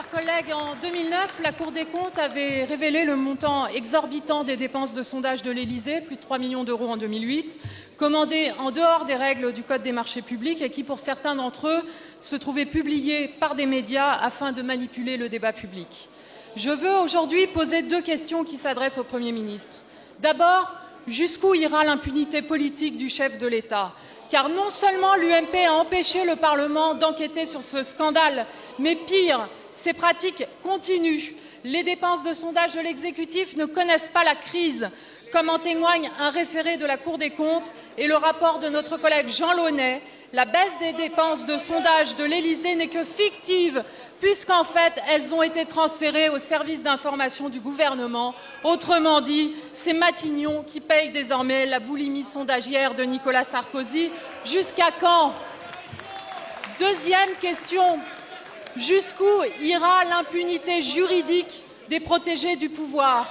chers collègues, en 2009, la Cour des comptes avait révélé le montant exorbitant des dépenses de sondage de l'Élysée, plus de 3 millions d'euros en 2008, commandés en dehors des règles du Code des marchés publics et qui, pour certains d'entre eux, se trouvaient publiés par des médias afin de manipuler le débat public. Je veux aujourd'hui poser deux questions qui s'adressent au Premier ministre. D'abord, jusqu'où ira l'impunité politique du chef de l'État ? Car non seulement l'UMP a empêché le Parlement d'enquêter sur ce scandale, mais pire, ces pratiques continuent. Les dépenses de sondage de l'exécutif ne connaissent pas la crise, comme en témoigne un référé de la Cour des comptes et le rapport de notre collègue Jean Launay. La baisse des dépenses de sondage de l'Élysée n'est que fictive, puisqu'en fait, elles ont été transférées au service d'information du gouvernement. Autrement dit, c'est Matignon qui paye désormais la boulimie sondagière de Nicolas Sarkozy. Jusqu'à quand? Deuxième question, jusqu'où ira l'impunité juridique des protégés du pouvoir?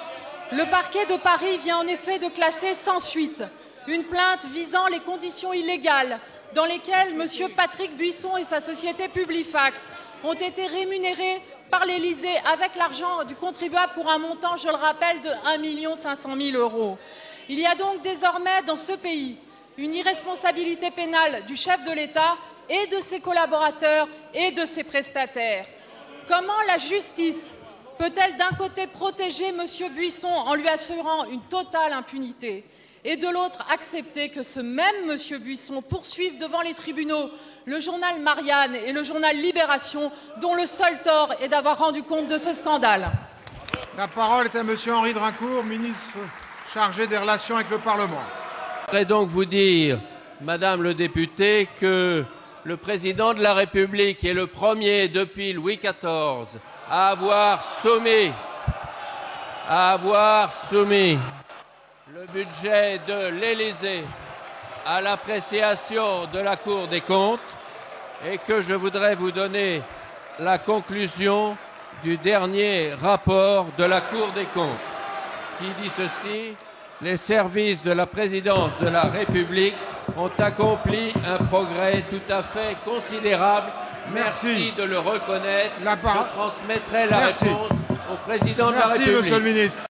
Le parquet de Paris vient en effet de classer sans suite une plainte visant les conditions illégales dans lesquelles M. Patrick Buisson et sa société Publifact ont été rémunérés par l'Élysée avec l'argent du contribuable pour un montant, je le rappelle, de 1 500 000 €. Il y a donc désormais dans ce pays une irresponsabilité pénale du chef de l'État et de ses collaborateurs et de ses prestataires. Comment la justice peut-elle d'un côté protéger M. Buisson en lui assurant une totale impunité et de l'autre accepter que ce même M. Buisson poursuive devant les tribunaux le journal Marianne et le journal Libération, dont le seul tort est d'avoir rendu compte de ce scandale? La parole est à M. Henri Drincourt, ministre chargé des relations avec le Parlement. Je voudrais donc vous dire, Madame le député, que le président de la République est le premier depuis Louis XIV à avoir soumis le budget de l'Élysée à l'appréciation de la Cour des comptes et que je voudrais vous donner la conclusion du dernier rapport de la Cour des comptes qui dit ceci: les services de la présidence de la République ont accompli un progrès tout à fait considérable. Merci de le reconnaître. Je transmettrai la réponse au président de la République. Merci, Monsieur le ministre.